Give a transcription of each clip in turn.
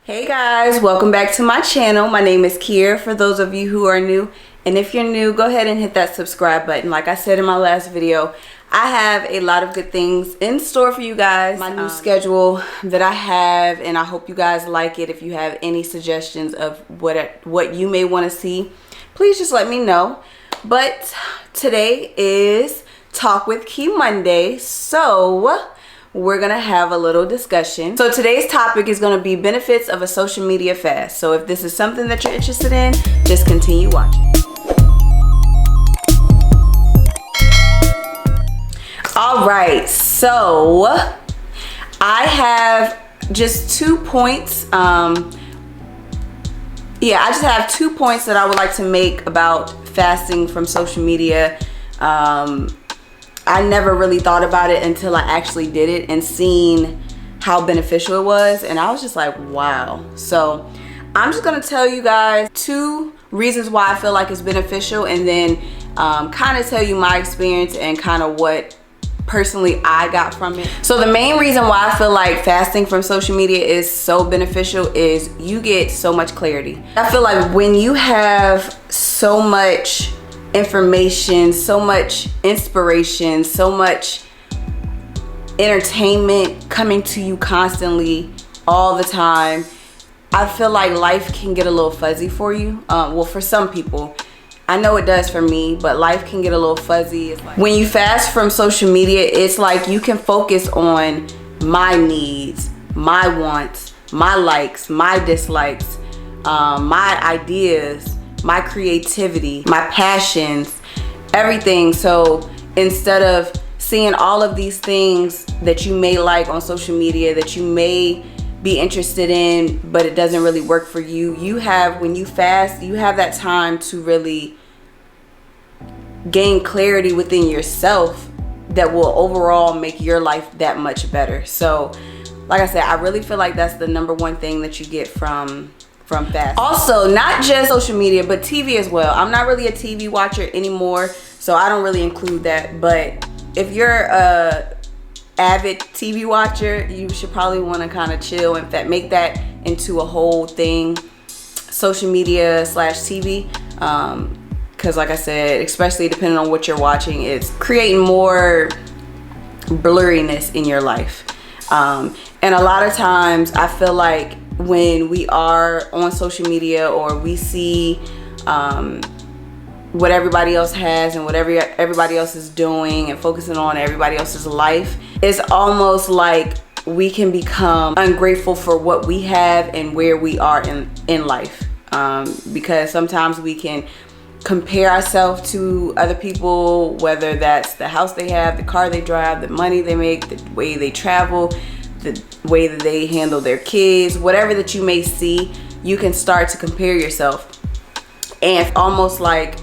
Hey guys, welcome back to my channel. My name is Kier for those of you who are new, and if you're new, go ahead and hit that subscribe button. Like I said in my last video, I have a lot of good things in store for you guys. My new schedule that I have, and I hope you guys like it. If you have any suggestions of what you may want to see, please just let me know. But today is Talk with Key Monday, so we're gonna have a little discussion. So today's topic is gonna be benefits of a social media fast. So if this is something that you're interested in, just continue watching. All right, so I have just 2 points. I just have 2 points that I would like to make about fasting from social media. I never really thought about it until I actually did it and seen how beneficial it was, and I was just like, wow. So I'm just gonna tell you guys 2 reasons why I feel like it's beneficial, and then kind of tell you my experience and kind of what personally I got from it. So the main reason why I feel like fasting from social media is so beneficial is you get so much clarity. I feel like when you have so much information, so much inspiration, so much entertainment coming to you constantly all the time, I feel like life can get a little fuzzy for you. Well, for some people, I know it does for me, but life can get a little fuzzy. It's like, when you fast from social media, it's like you can focus on my needs, my wants, my likes, my dislikes, my ideas, my creativity, my passions, everything. So instead of seeing all of these things that you may like on social media, that you may be interested in, but it doesn't really work for you, when you fast, you have that time to really gain clarity within yourself that will overall make your life that much better. So like I said, I really feel like that's the #1 thing that you get from fast. Also, not just social media, but TV as well. I'm not really a TV watcher anymore, so I don't really include that. But if you're a avid TV watcher, you should probably want to kind of chill and make that into a whole thing, social media / TV. Because like I said, especially depending on what you're watching, it's creating more blurriness in your life. And a lot of times I feel like when we are on social media, or we see what everybody else has and what everybody else is doing and focusing on everybody else's life, it's almost like we can become ungrateful for what we have and where we are in life, because sometimes we can compare ourselves to other people, whether that's the house they have, the car they drive, the money they make, the way they travel, the way that they handle their kids, whatever that you may see, you can start to compare yourself. And almost like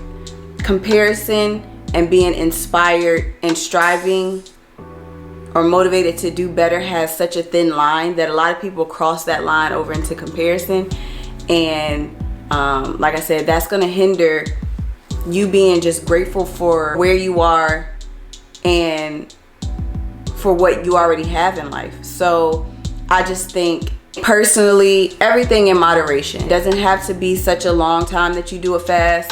comparison and being inspired and striving or motivated to do better has such a thin line that a lot of people cross that line over into comparison. And like I said, that's going to hinder you being just grateful for where you are and for what you already have in life. So I just think personally, everything in moderation. It doesn't have to be such a long time that you do a fast.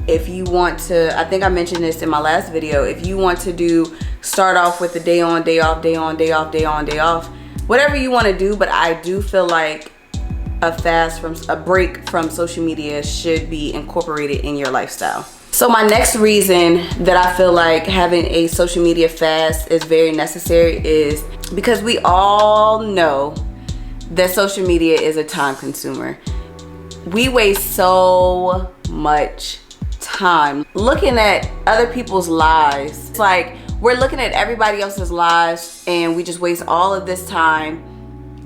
If you want to, I think I mentioned this in my last video, if you want to start off with a day on, day off, day on, day off, day on, day off, whatever you want to do. But I do feel like a break from social media should be incorporated in your lifestyle. So my next reason that I feel like having a social media fast is very necessary is because we all know that social media is a time consumer. We waste so much time looking at other people's lives. It's like we're looking at everybody else's lives and we just waste all of this time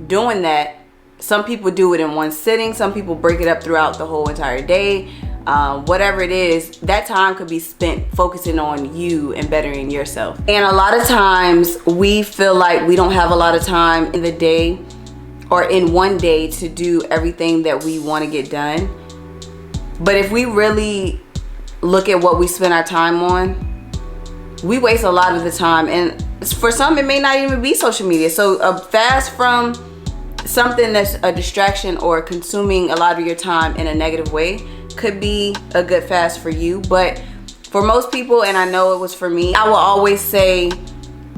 doing that. Some people do it in one sitting. Some people break it up throughout the whole entire day. Whatever it is, that time could be spent focusing on you and bettering yourself. And a lot of times we feel like we don't have a lot of time in the day or in one day to do everything that we want to get done. But if we really look at what we spend our time on, we waste a lot of the time. And for some, it may not even be social media. So a fast from something that's a distraction or consuming a lot of your time in a negative way could be a good fast for you. But for most people, and I know it was for me, I will always say,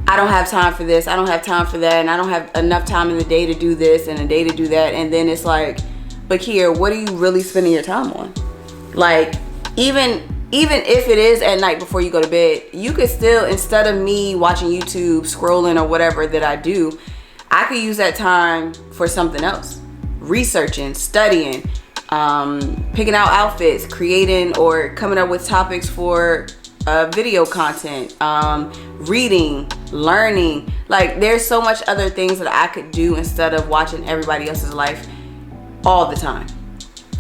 I don't have time for this, I don't have time for that, and I don't have enough time in the day to do this and a day to do that. And then it's like, but here, what are you really spending your time on? Like, even if it is at night before you go to bed, you could still, instead of me watching YouTube, scrolling or whatever that I do, I could use that time for something else. Researching, studying, picking out outfits, creating or coming up with topics for video content, reading, learning. Like, there's so much other things that I could do instead of watching everybody else's life all the time.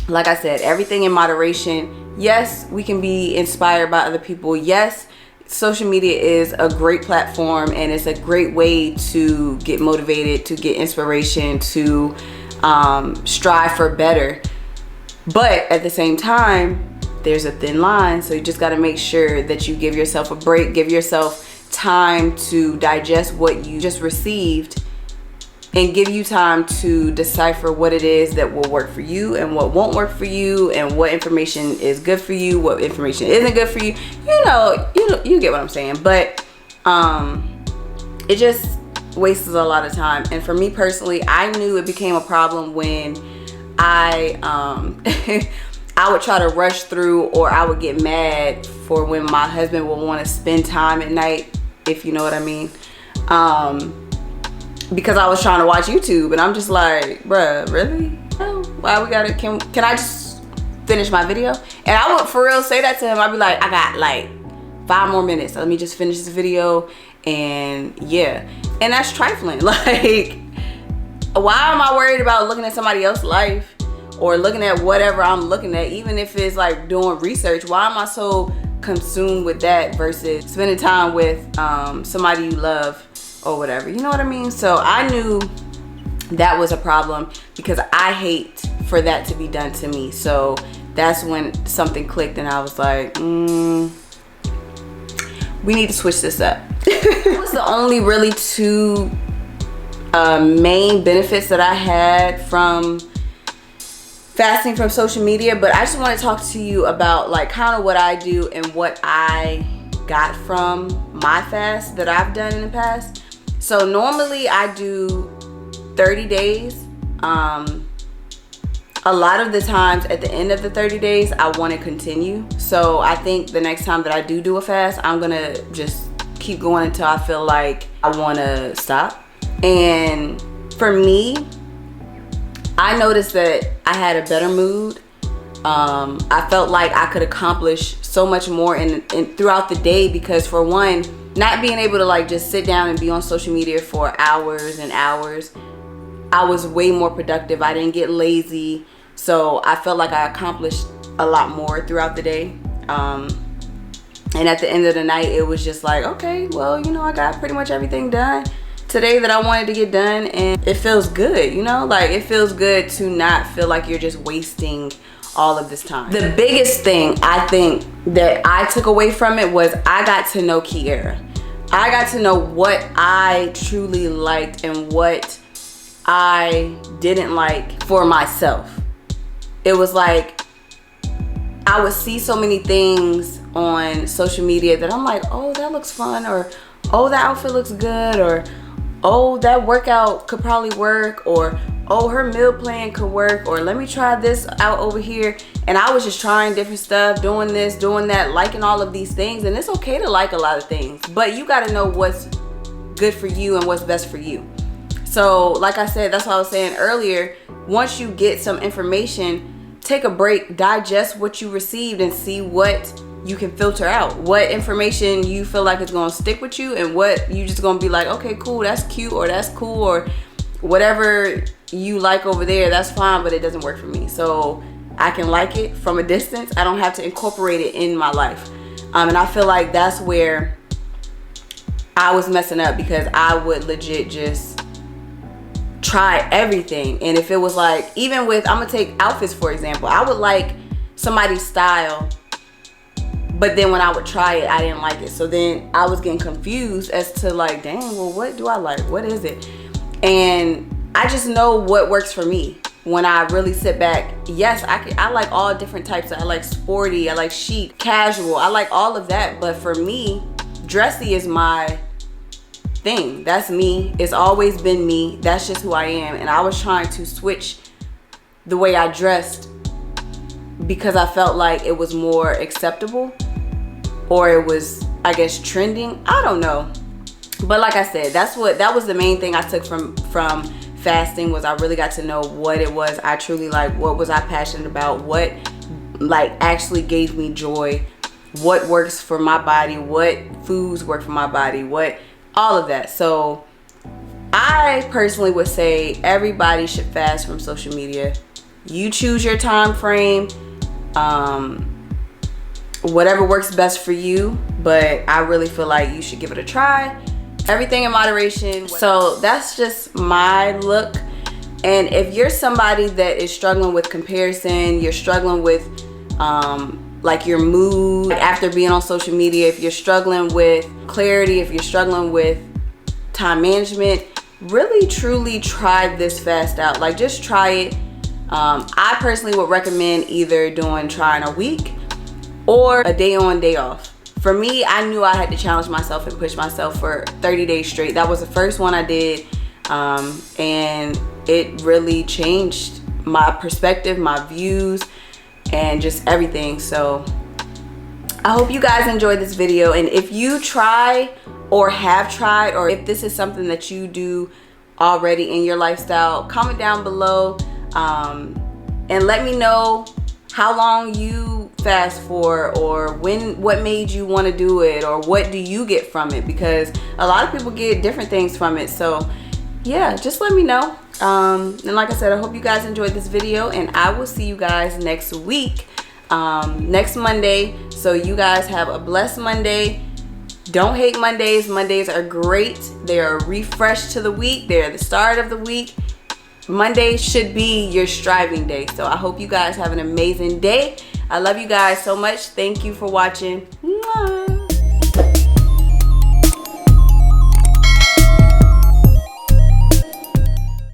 Like I said, everything in moderation. Yes, we can be inspired by other people. Yes, social media is a great platform and it's a great way to get motivated, to get inspiration, to strive for better. But at the same time, there's a thin line. So you just got to make sure that you give yourself a break, give yourself time to digest what you just received, and give you time to decipher what it is that will work for you and what won't work for you, and what information is good for you, what information isn't good for you. You get what I'm saying. But it just wastes a lot of time. And for me personally, I knew it became a problem when I I would try to rush through, or I would get mad for when my husband would want to spend time at night, if you know what I mean. Because I was trying to watch YouTube, and I'm just like, bruh, really? Oh, why we gotta, can I just finish my video? And I would for real say that to him. I'd be like, I got like 5 more minutes. Let me just finish this video. And yeah, and that's trifling. Like, why am I worried about looking at somebody else's life or looking at whatever I'm looking at, even if it's like doing research? Why am I so consumed with that versus spending time with somebody you love or whatever? You know what I mean? So I knew that was a problem because I hate for that to be done to me. So that's when something clicked and I was like, we need to switch this up. It was the only really 2 main benefits that I had from fasting from social media. But I just want to talk to you about like kind of what I do and what I got from my fast that I've done in the past. So normally I do 30 days. A lot of the times at the end of the 30 days, I want to continue. So I think the next time that I do a fast, I'm going to just keep going until I feel like I want to stop. And for me, I noticed that I had a better mood. I felt like I could accomplish so much more in throughout the day, because for one, not being able to like just sit down and be on social media for hours and hours, I was way more productive. I didn't get lazy. So I felt like I accomplished a lot more throughout the day. And at the end of the night, it was just like, okay, well, you know, I got pretty much everything done today that I wanted to get done, and it feels good, you know, like it feels good to not feel like you're just wasting all of this time. The biggest thing I think that I took away from it was I got to know Kiera. I got to know what I truly liked and what I didn't like for myself. It was like I would see so many things on social media that I'm like, oh, that looks fun, or oh, that outfit looks good, or oh, that workout could probably work, or oh, her meal plan could work, or let me try this out over here. And I was just trying different stuff, doing this, doing that, liking all of these things. And it's okay to like a lot of things, but you got to know what's good for you and what's best for you. So like I said, that's what I was saying earlier. Once you get some information, take a break, digest what you received, and see what you can filter out. What information you feel like is going to stick with you, and what you just going to be like, okay, cool, that's cute, or that's cool, or whatever you like over there, that's fine, but it doesn't work for me. So I can like it from a distance. I don't have to incorporate it in my life. And I feel like that's where I was messing up, because I would legit just try everything. And if it was like, even with, I'm gonna take outfits for example, I would like somebody's style, but then when I would try it, I didn't like it. So then I was getting confused as to like, dang, well, what do I like? What is it? And I just know what works for me. When I really sit back, yes, I like all different types. I like sporty, I like chic, casual, I like all of that. But for me, dressy is my thing. That's me. It's always been me. That's just who I am. And I was trying to switch the way I dressed because I felt like it was more acceptable, or it was, I guess, trending. I don't know. But like I said, that was the main thing I took from fasting, was I really got to know what it was I truly like, what was I passionate about, what like actually gave me joy, what works for my body, what foods work for my body, what, all of that. So I personally would say everybody should fast from social media. You choose your time frame, whatever works best for you, but I really feel like you should give it a try. Everything in moderation. So that's just my look. And if you're somebody that is struggling with comparison, you're struggling with like your mood after being on social media, if you're struggling with clarity, if you're struggling with time management, really truly try this fast out. Like, just try it. I personally would recommend either trying a week or a day on, day off. For me, I knew I had to challenge myself and push myself for 30 days straight. That was the first one I did, and it really changed my perspective, my views, and just everything. So I hope you guys enjoyed this video, and if you try or have tried, or if this is something that you do already in your lifestyle, comment down below and let me know how long you fast for, or what made you want to do it, or what do you get from it, because a lot of people get different things from it. So yeah, just let me know. And like I said, I hope you guys enjoyed this video, and I will see you guys next week, next Monday. So you guys have a blessed Monday. Don't hate Mondays. Mondays are great. They are a refresh to the week. They're the start of the week. Monday should be your striving day. So I hope you guys have an amazing day. I love you guys so much. Thank you for watching. Mwah.